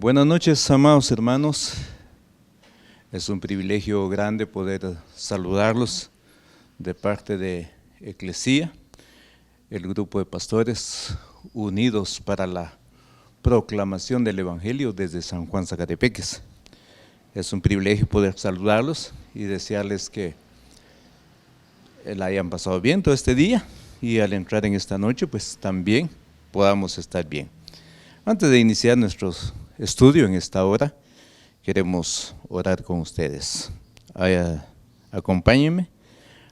Buenas noches, amados hermanos. Es un privilegio grande poder saludarlos de parte de Eclesía, el grupo de pastores unidos para la proclamación del Evangelio desde San Juan Zacatepeques. Es un privilegio poder saludarlos y desearles que la hayan pasado bien todo este día y al entrar en esta noche pues también podamos estar bien. Antes de iniciar nuestro estudio en esta hora, queremos orar con ustedes. Acompáñenme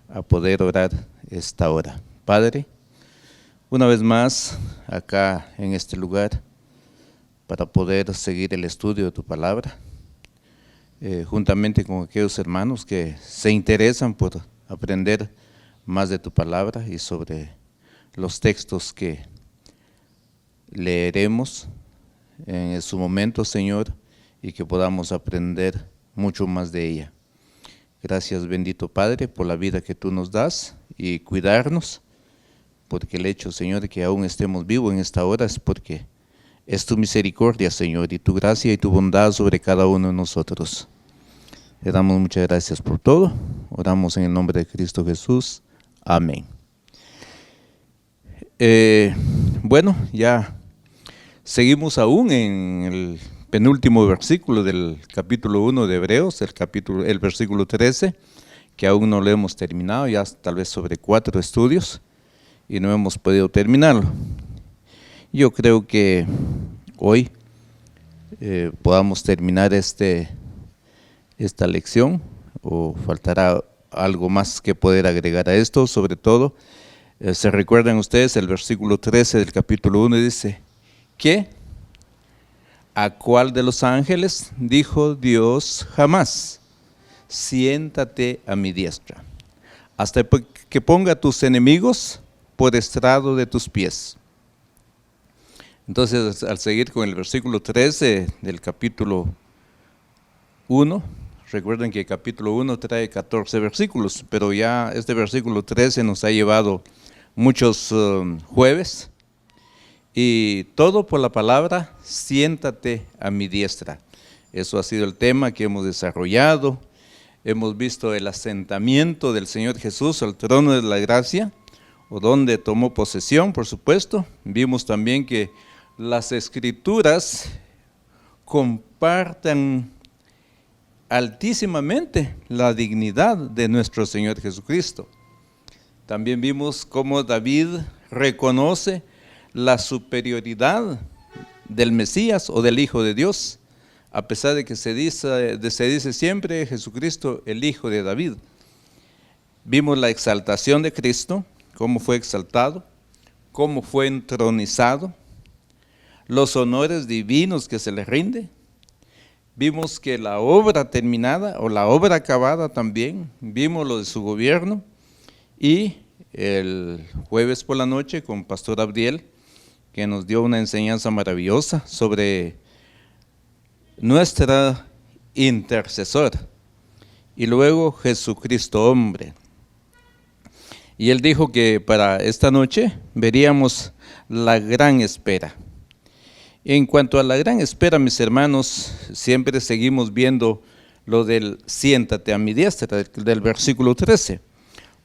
a poder orar esta hora. Padre, una vez más acá en este lugar para poder seguir el estudio de tu palabra, juntamente con aquellos hermanos que se interesan por aprender más de tu palabra y sobre los textos que leeremos en su momento, Señor, y que podamos aprender mucho más de ella. Gracias, bendito Padre, por la vida que tú nos das y cuidarnos, porque el hecho, Señor, de que aún estemos vivos en esta hora es porque es tu misericordia, Señor, y tu gracia y tu bondad sobre cada uno de nosotros. Le damos muchas gracias por todo. Oramos en el nombre de Cristo Jesús. Amén. Bueno, ya seguimos aún en el penúltimo versículo del capítulo 1 de Hebreos, el versículo 13, que aún no lo hemos terminado, ya tal vez sobre 4 estudios, y no hemos podido terminarlo. Yo creo que hoy podamos terminar esta lección, o faltará algo más que poder agregar a esto. Sobre todo, se recuerdan ustedes el versículo 13 del capítulo 1, dice: ¿qué? ¿A cuál de los ángeles dijo Dios jamás: siéntate a mi diestra, hasta que ponga a tus enemigos por estrado de tus pies? Entonces, al seguir con el versículo 13 del capítulo 1, recuerden que el capítulo 1 trae 14 versículos, pero ya este versículo 13 nos ha llevado muchos jueves, y todo por la palabra siéntate a mi diestra. Eso ha sido el tema que hemos desarrollado. Hemos visto el asentamiento del Señor Jesús al trono de la gracia, o donde tomó posesión, por supuesto. Vimos también que las Escrituras comparten altísimamente la dignidad de nuestro Señor Jesucristo. También vimos cómo David reconoce la superioridad del Mesías o del Hijo de Dios, a pesar de que se dice siempre Jesucristo, el Hijo de David. Vimos la exaltación de Cristo, cómo fue exaltado, cómo fue entronizado, los honores divinos que se le rinde. Vimos que la obra terminada o la obra acabada también, vimos lo de su gobierno, y el jueves por la noche con Pastor Abdiel, que nos dio una enseñanza maravillosa sobre nuestra intercesor, y luego Jesucristo hombre. Y él dijo que para esta noche veríamos la gran espera. En cuanto a la gran espera, mis hermanos, siempre seguimos viendo lo del siéntate a mi diestra, del versículo 13.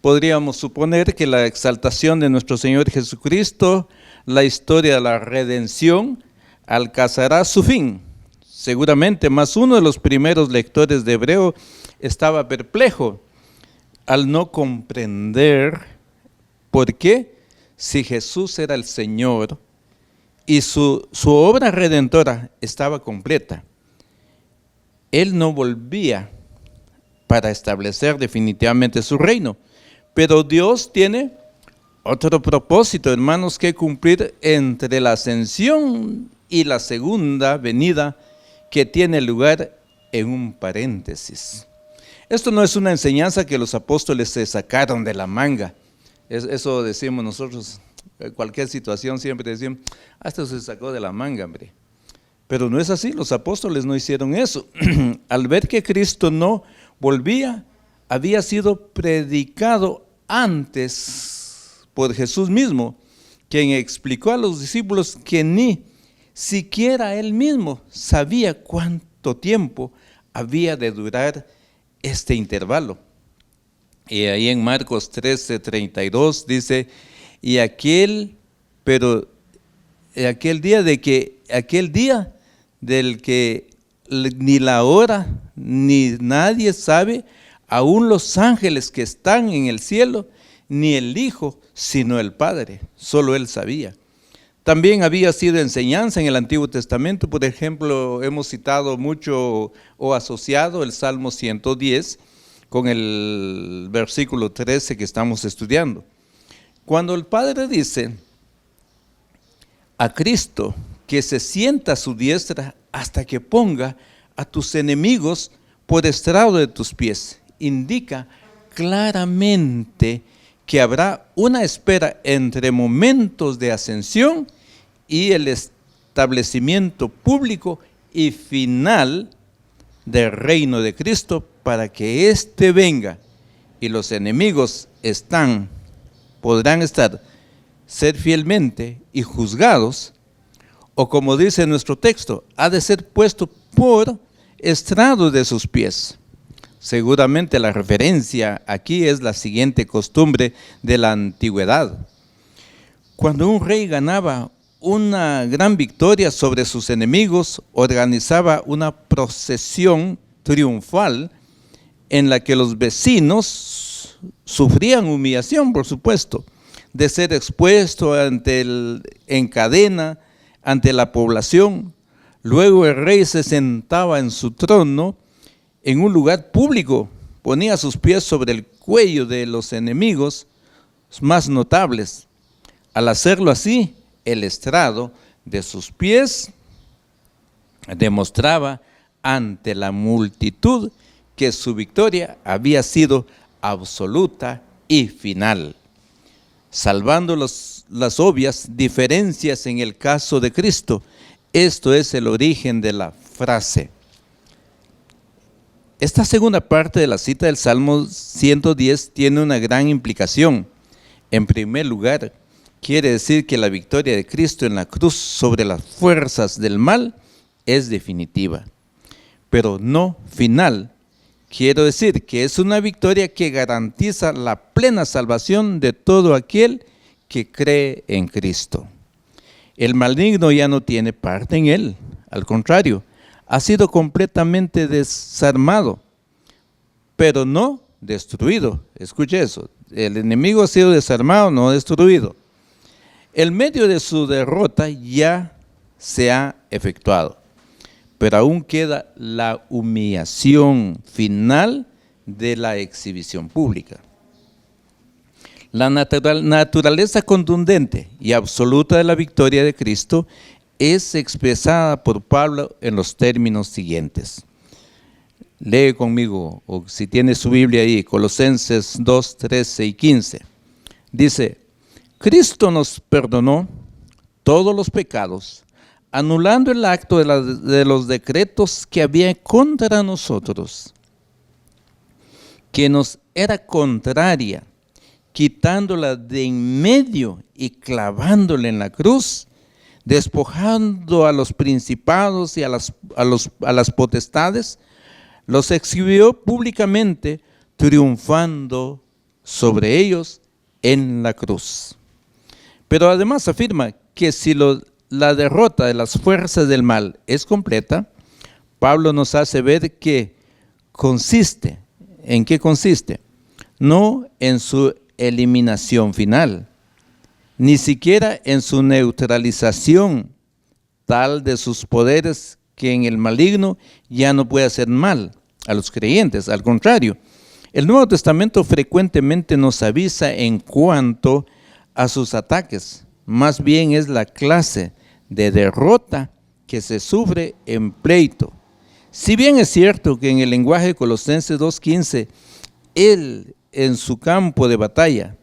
Podríamos suponer que la exaltación de nuestro Señor Jesucristo, la historia de la redención, alcanzará su fin. Seguramente más uno de los primeros lectores de Hebreo estaba perplejo al no comprender por qué, si Jesús era el Señor y su obra redentora estaba completa, Él no volvía para establecer definitivamente su reino. Pero Dios tiene otro propósito, hermanos, que cumplir entre la ascensión y la segunda venida, que tiene lugar en un paréntesis. Esto no es una enseñanza que los apóstoles se sacaron de la manga. Eso decimos nosotros, en cualquier situación siempre decimos: esto se sacó de la manga, hombre. Pero no es así, los apóstoles no hicieron eso. Al ver que Cristo no volvía, había sido predicado antes por Jesús mismo, quien explicó a los discípulos que ni siquiera él mismo sabía cuánto tiempo había de durar este intervalo. Y ahí en Marcos 13:32 dice, aquel día del que ni la hora ni nadie sabe, aun los ángeles que están en el cielo, ni el Hijo, sino el Padre, solo Él sabía. También había sido enseñanza en el Antiguo Testamento, por ejemplo, hemos citado mucho o asociado el Salmo 110 con el versículo 13 que estamos estudiando. Cuando el Padre dice a Cristo que se sienta a su diestra hasta que ponga a tus enemigos por estrado de tus pies, indica claramente que habrá una espera entre momentos de ascensión y el establecimiento público y final del reino de Cristo, para que éste venga y los enemigos podrán ser fielmente y juzgados, o como dice nuestro texto, ha de ser puesto por estrado de sus pies. Seguramente la referencia aquí es la siguiente costumbre de la antigüedad. Cuando un rey ganaba una gran victoria sobre sus enemigos, organizaba una procesión triunfal en la que los vecinos sufrían humillación, por supuesto, de ser expuesto en cadena ante la población. Luego el rey se sentaba en su trono en un lugar público, ponía sus pies sobre el cuello de los enemigos más notables. Al hacerlo así, el estrado de sus pies demostraba ante la multitud que su victoria había sido absoluta y final, salvando las obvias diferencias en el caso de Cristo. Esto es el origen de la frase. Esta segunda parte de la cita del Salmo 110 tiene una gran implicación. En primer lugar, quiere decir que la victoria de Cristo en la cruz sobre las fuerzas del mal es definitiva, pero no final. Quiero decir que es una victoria que garantiza la plena salvación de todo aquel que cree en Cristo. El maligno ya no tiene parte en él, al contrario, ha sido completamente desarmado, pero no destruido. Escuche eso, el enemigo ha sido desarmado, no destruido. El medio de su derrota ya se ha efectuado, pero aún queda la humillación final de la exhibición pública. La naturaleza contundente y absoluta de la victoria de Cristo es expresada por Pablo en los términos siguientes. Lee conmigo, o si tiene su Biblia ahí, Colosenses 2, 13 y 15. Dice, Cristo nos perdonó todos los pecados, anulando el acto de los decretos que había contra nosotros, que nos era contraria, quitándola de en medio y clavándola en la cruz, despojando a los principados y a las potestades, los exhibió públicamente, triunfando sobre ellos en la cruz. Pero además afirma que si la derrota de las fuerzas del mal es completa, Pablo nos hace ver que consiste, ¿en qué consiste? No en su eliminación final, ni siquiera en su neutralización tal de sus poderes que en el maligno ya no puede hacer mal a los creyentes. Al contrario, el Nuevo Testamento frecuentemente nos avisa en cuanto a sus ataques. Más bien es la clase de derrota que se sufre en pleito. Si bien es cierto que en el lenguaje de Colosenses 2:15, él en su campo de batalla,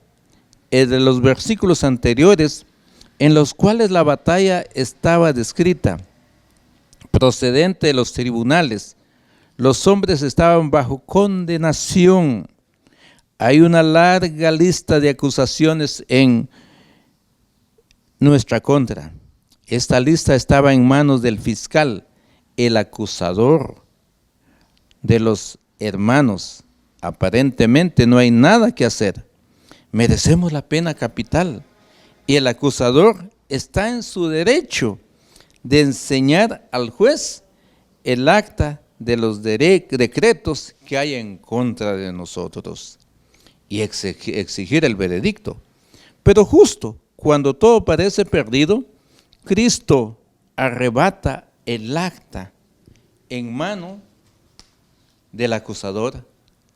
de los versículos anteriores en los cuales la batalla estaba descrita, procedente de los tribunales, los hombres estaban bajo condenación. Hay una larga lista de acusaciones en nuestra contra. Esta lista estaba en manos del fiscal, el acusador de los hermanos. Aparentemente no hay nada que hacer. Merecemos la pena capital. Y el acusador está en su derecho de enseñar al juez el acta de los decretos que hay en contra de nosotros y exigir el veredicto. Pero justo cuando todo parece perdido, Cristo arrebata el acta en mano del acusador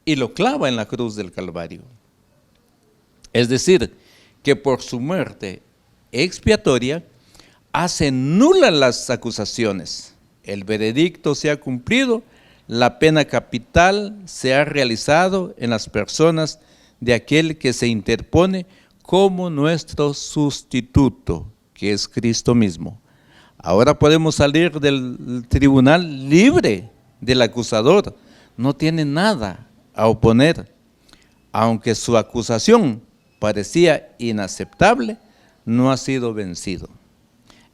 y lo clava en la cruz del Calvario. Es decir, que por su muerte expiatoria hace nulas las acusaciones. El veredicto se ha cumplido, la pena capital se ha realizado en las personas de aquel que se interpone como nuestro sustituto, que es Cristo mismo. Ahora podemos salir del tribunal libre del acusador. No tiene nada a oponer. Aunque su acusación parecía inaceptable, no ha sido vencido.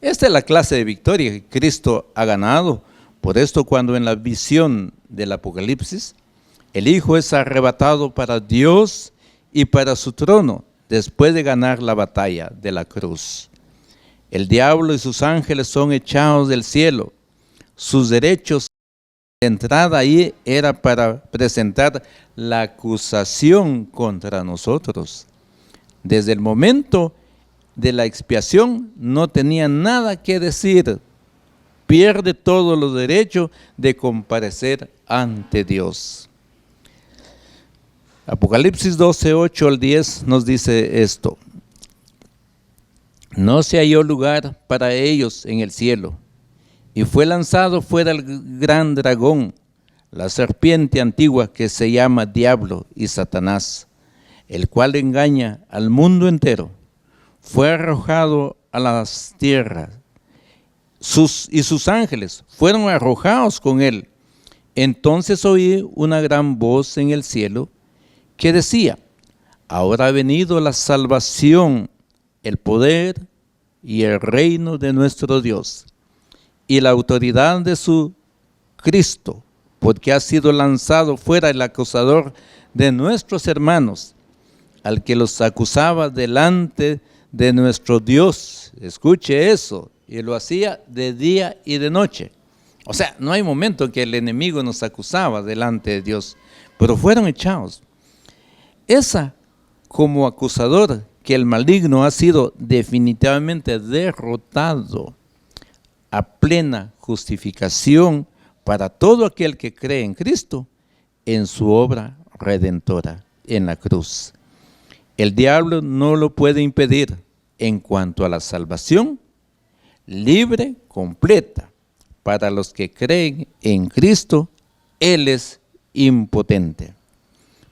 Esta es la clase de victoria que Cristo ha ganado. Por esto, cuando en la visión del Apocalipsis, el Hijo es arrebatado para Dios y para su trono, después de ganar la batalla de la cruz. El diablo y sus ángeles son echados del cielo. Sus derechos de entrada ahí era para presentar la acusación contra nosotros. Desde el momento de la expiación no tenía nada que decir. Pierde todos los derechos de comparecer ante Dios. Apocalipsis 12, 8 al 10 nos dice esto. No se halló lugar para ellos en el cielo, y fue lanzado fuera el gran dragón, la serpiente antigua que se llama Diablo y Satanás, el cual engaña al mundo entero. Fue arrojado a las tierras, y sus ángeles fueron arrojados con él. Entonces oí una gran voz en el cielo que decía: ahora ha venido la salvación, el poder y el reino de nuestro Dios y la autoridad de su Cristo, porque ha sido lanzado fuera el acusador de nuestros hermanos, al que los acusaba delante de nuestro Dios. Escuche eso, y lo hacía de día y de noche. O sea, no hay momento en que el enemigo nos acusaba delante de Dios, pero fueron echados. Esa como acusador, que el maligno ha sido definitivamente derrotado, a plena justificación para todo aquel que cree en Cristo, en su obra redentora en la cruz. El diablo no lo puede impedir en cuanto a la salvación libre, completa. Para los que creen en Cristo, Él es impotente.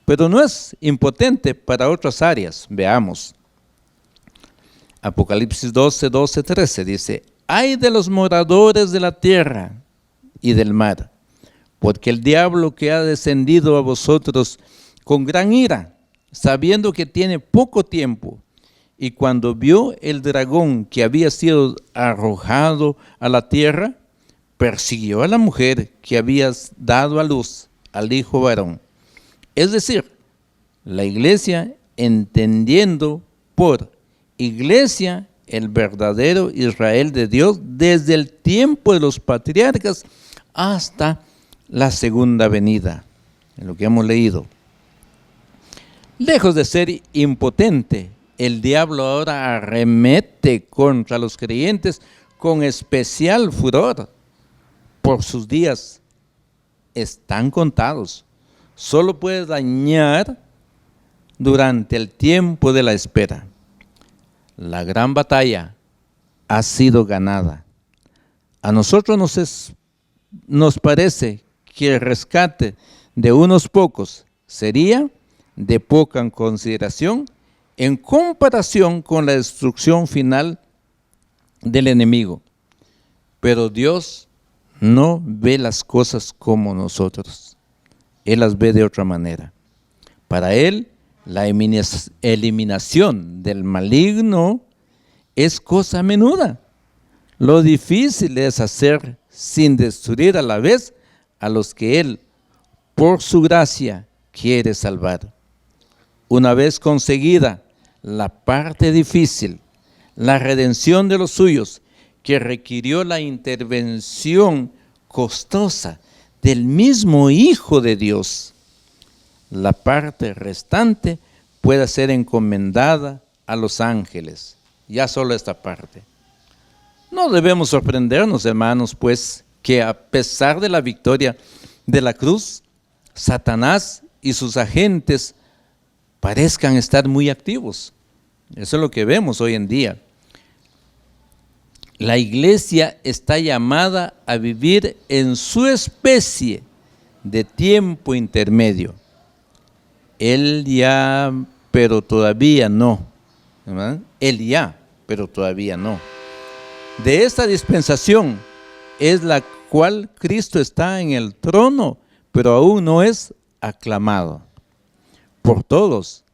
Pero no es impotente para otras áreas. Veamos. Apocalipsis 12, 12, 13 dice: ay de los moradores de la tierra y del mar, porque el diablo que ha descendido a vosotros con gran ira, sabiendo que tiene poco tiempo, y cuando vio el dragón que había sido arrojado a la tierra, persiguió a la mujer que había dado a luz al hijo varón. Es decir, la iglesia, entendiendo por iglesia el verdadero Israel de Dios desde el tiempo de los patriarcas hasta la segunda venida, en lo que hemos leído. Lejos de ser impotente, el diablo ahora arremete contra los creyentes con especial furor. Por sus días están contados. Solo puede dañar durante el tiempo de la espera. La gran batalla ha sido ganada. A nosotros nos parece que el rescate de unos pocos sería de poca consideración en comparación con la destrucción final del enemigo. Pero Dios no ve las cosas como nosotros. Él las ve de otra manera. Para Él, la eliminación del maligno es cosa menuda. Lo difícil es hacer sin destruir a la vez a los que Él, por su gracia, quiere salvar. Una vez conseguida la parte difícil, la redención de los suyos, que requirió la intervención costosa del mismo Hijo de Dios, la parte restante puede ser encomendada a los ángeles. Ya solo esta parte. No debemos sorprendernos, hermanos, pues, que a pesar de la victoria de la cruz, Satanás y sus agentes parezcan estar muy activos. Eso es lo que vemos hoy en día. La iglesia está llamada a vivir en su especie de tiempo intermedio. Él ya, pero todavía no. ¿Verdad? Él ya, pero todavía no. De esta dispensación es la cual Cristo está en el trono, pero aún no es aclamado por todos.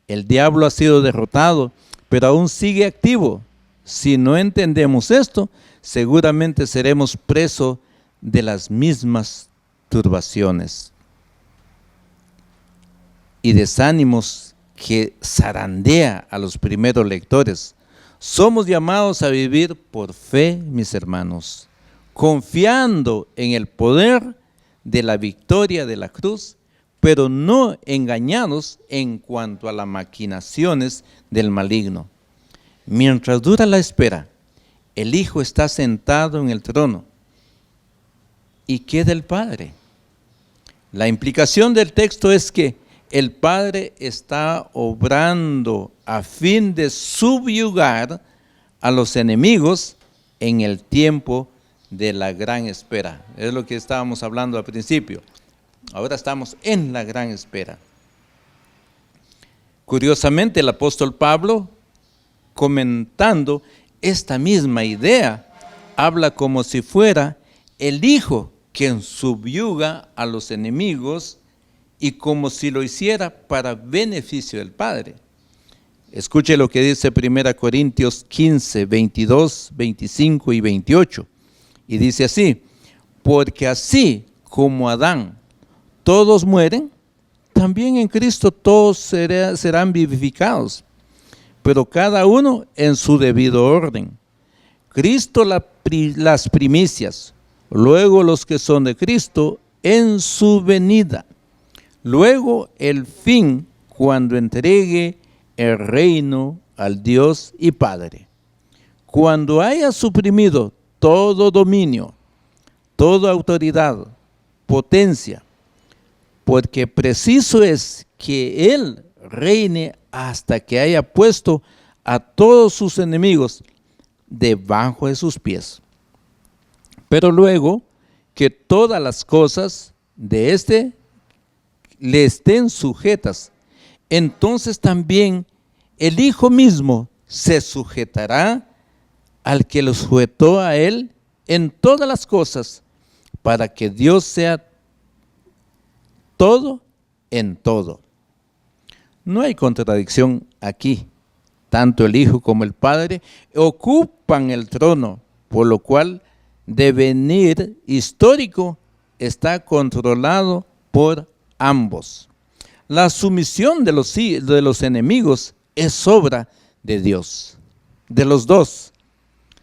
El diablo ha sido derrotado, pero aún sigue activo. Si no entendemos esto, seguramente seremos presos de las mismas turbaciones y desánimos que zarandea a los primeros lectores. Somos llamados a vivir por fe, mis hermanos, confiando en el poder de la victoria de la cruz, pero no engañados en cuanto a las maquinaciones del maligno. Mientras dura la espera, el Hijo está sentado en el trono. ¿Y qué del Padre? La implicación del texto es que el Padre está obrando a fin de subyugar a los enemigos en el tiempo de la gran espera. Es lo que estábamos hablando al principio. Ahora estamos en la gran espera. Curiosamente, el apóstol Pablo, comentando esta misma idea, habla como si fuera el Hijo quien subyuga a los enemigos y como si lo hiciera para beneficio del Padre. Escuche lo que dice 1 Corintios 15, 22, 25 y 28. Y dice así: porque así como Adán todos mueren, también en Cristo todos serán vivificados, pero cada uno en su debido orden. Cristo las primicias, luego los que son de Cristo en su venida, luego el fin cuando entregue el reino al Dios y Padre. Cuando haya suprimido todo dominio, toda autoridad, potencia, porque preciso es que Él reine hasta que haya puesto a todos sus enemigos debajo de sus pies. Pero luego que todas las cosas de éste le estén sujetas, entonces también el Hijo mismo se sujetará al que lo sujetó a Él en todas las cosas, para que Dios sea todo en todo. No hay contradicción aquí. Tanto el Hijo como el Padre ocupan el trono, por lo cual devenir histórico está controlado por ambos. La sumisión de los enemigos es obra de Dios, de los dos.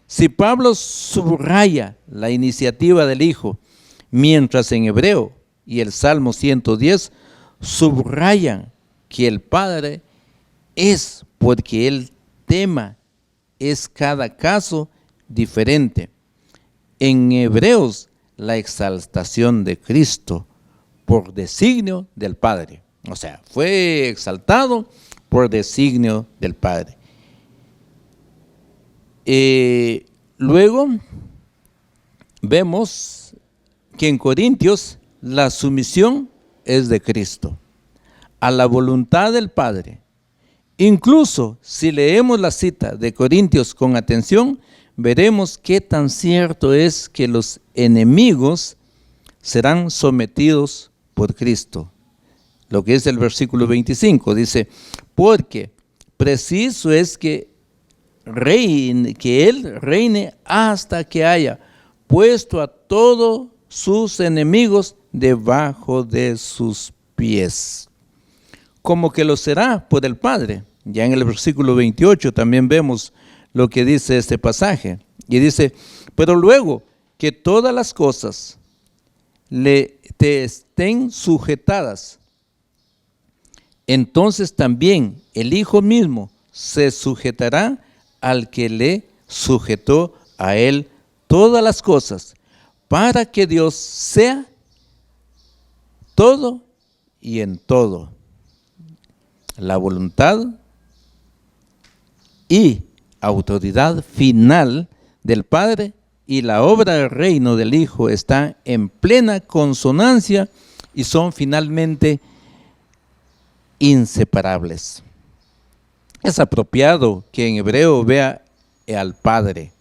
Si Pablo subraya la iniciativa del Hijo, mientras en hebreo y el Salmo 110 subrayan que el Padre es porque el tema es cada caso diferente. En Hebreos, la exaltación de Cristo por designio del Padre. O sea, fue exaltado por designio del Padre. Luego vemos que en Corintios la sumisión es de Cristo a la voluntad del Padre. Incluso si leemos la cita de Corintios con atención, veremos qué tan cierto es que los enemigos serán sometidos por Cristo. Lo que es el versículo 25, dice: porque preciso es que reine hasta que haya puesto a todos sus enemigos debajo de sus pies. Como que lo será por el Padre. Ya en el versículo 28 también vemos lo que dice este pasaje. Y dice, pero luego que todas las cosas te estén sujetadas, entonces también el Hijo mismo se sujetará al que le sujetó a él todas las cosas, para que Dios sea todo y en todo. La voluntad y autoridad final del Padre y la obra del reino del Hijo están en plena consonancia y son finalmente inseparables. Es apropiado que en hebreo vea al Padre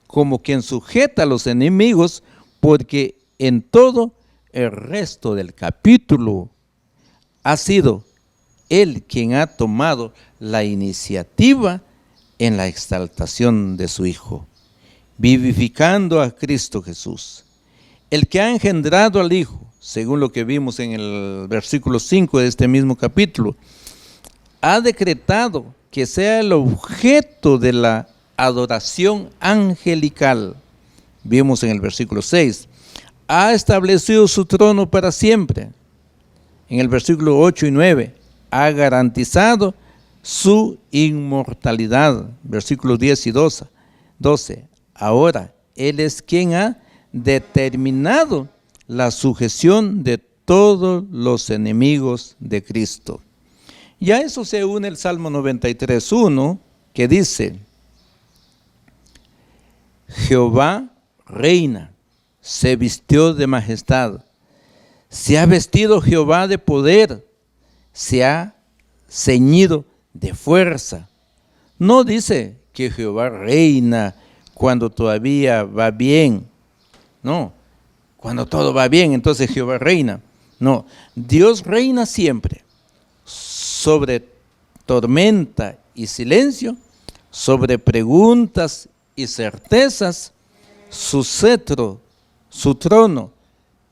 como quien sujeta a los enemigos, porque en todo el resto del capítulo ha sido Él quien ha tomado la iniciativa en la exaltación de su Hijo, vivificando a Cristo Jesús, el que ha engendrado al Hijo, según lo que vimos en el versículo 5 de este mismo capítulo, ha decretado que sea el objeto de la adoración angelical. Vimos en el versículo 6, ha establecido su trono para siempre. En el versículo 8 y 9, ha garantizado su inmortalidad. Versículos 10 y 12. Ahora, Él es quien ha determinado la sujeción de todos los enemigos de Cristo. Y a eso se une el Salmo 93:1, que dice, Jehová reina, se vistió de majestad, se ha vestido Jehová de poder, se ha ceñido de fuerza. No dice que Jehová reina cuando todavía va bien. No, cuando todo va bien, entonces Jehová reina. No, Dios reina siempre sobre tormenta y silencio, sobre preguntas y certezas. Su cetro, su trono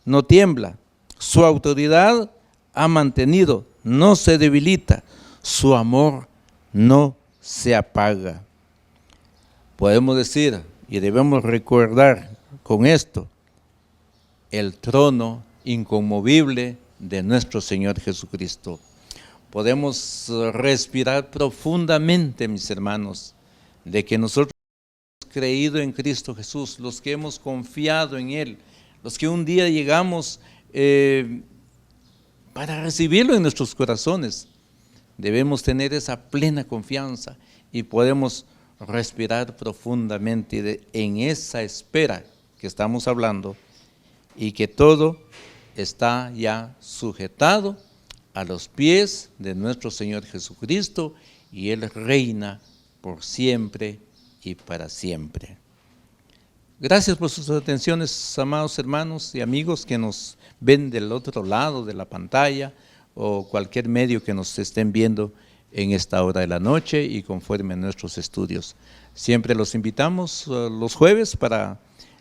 no tiembla, su autoridad ha mantenido, no se debilita, su amor no se apaga. Podemos decir y debemos recordar con esto el trono inconmovible de nuestro Señor Jesucristo. Podemos respirar profundamente, mis hermanos, de que nosotros hemos creído en Cristo Jesús, los que hemos confiado en Él, los que un día llegamos para recibirlo en nuestros corazones. Debemos tener esa plena confianza y podemos respirar profundamente en esa espera que estamos hablando, y que todo está ya sujetado a los pies de nuestro Señor Jesucristo, y Él reina por siempre y para siempre. Gracias por sus atenciones, amados hermanos y amigos que nos ven del otro lado de la pantalla o cualquier medio que nos estén viendo en esta hora de la noche y conforme a nuestros estudios. Siempre los invitamos los jueves para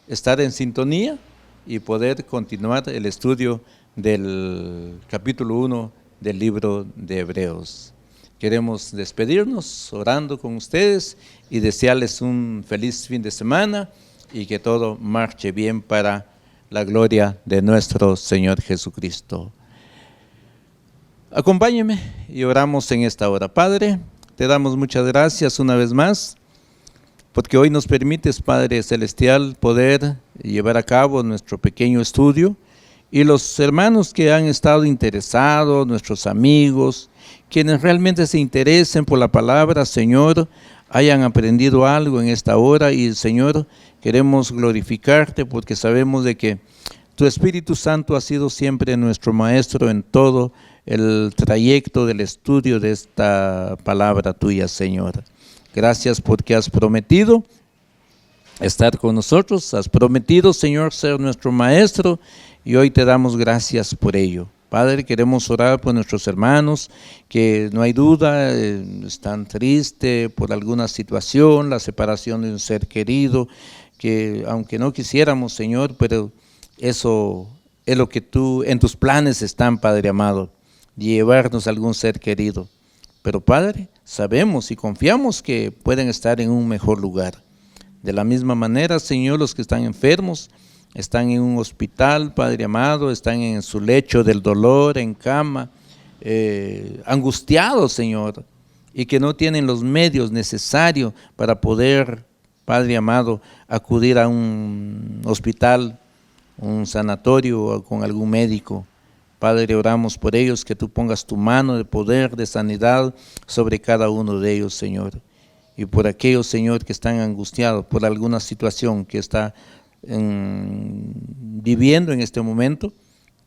estar en sintonía y poder continuar el estudio del capítulo 1 del libro de Hebreos. Queremos despedirnos orando con ustedes y desearles un feliz fin de semana y que todo marche bien para la gloria de nuestro Señor Jesucristo. Acompáñenme y oramos en esta hora. Padre, te damos muchas gracias una vez más, porque hoy nos permites, Padre Celestial, poder llevar a cabo nuestro pequeño estudio, y los hermanos que han estado interesados, nuestros amigos, quienes realmente se interesen por la palabra, Señor, hayan aprendido algo en esta hora. Y Señor, queremos glorificarte porque sabemos de que tu Espíritu Santo ha sido siempre nuestro maestro en todo el trayecto del estudio de esta palabra tuya, Señor. Gracias porque has prometido estar con nosotros, has prometido, Señor, ser nuestro maestro, y hoy te damos gracias por ello. Padre, queremos orar por nuestros hermanos que no hay duda, están tristes por alguna situación, la separación de un ser querido, que aunque no quisiéramos, Señor, pero eso es lo que tú, en tus planes están, Padre amado, llevarnos a algún ser querido. Pero Padre, sabemos y confiamos que pueden estar en un mejor lugar. De la misma manera, Señor, los que están enfermos, están en un hospital, Padre amado, están en su lecho del dolor, en cama, angustiados, Señor, y que no tienen los medios necesarios para poder, Padre amado, acudir a un hospital, un sanatorio o con algún médico. Padre, oramos por ellos, que tú pongas tu mano de poder, de sanidad sobre cada uno de ellos, Señor. Y por aquellos, Señor, que están angustiados por alguna situación que está viviendo en este momento,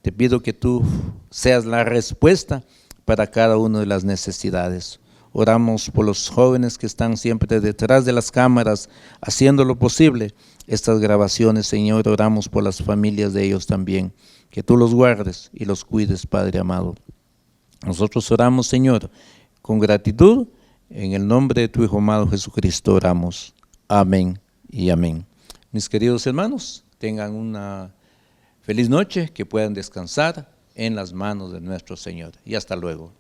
te pido que tú seas la respuesta para cada una de las necesidades. Oramos por los jóvenes que están siempre detrás de las cámaras, haciendo lo posible estas grabaciones, Señor. Oramos por las familias de ellos también, que tú los guardes y los cuides, Padre amado. Nosotros oramos, Señor, con gratitud. En el nombre de tu Hijo amado Jesucristo oramos. Amén y amén. Mis queridos hermanos, tengan una feliz noche, que puedan descansar en las manos de nuestro Señor. Y hasta luego.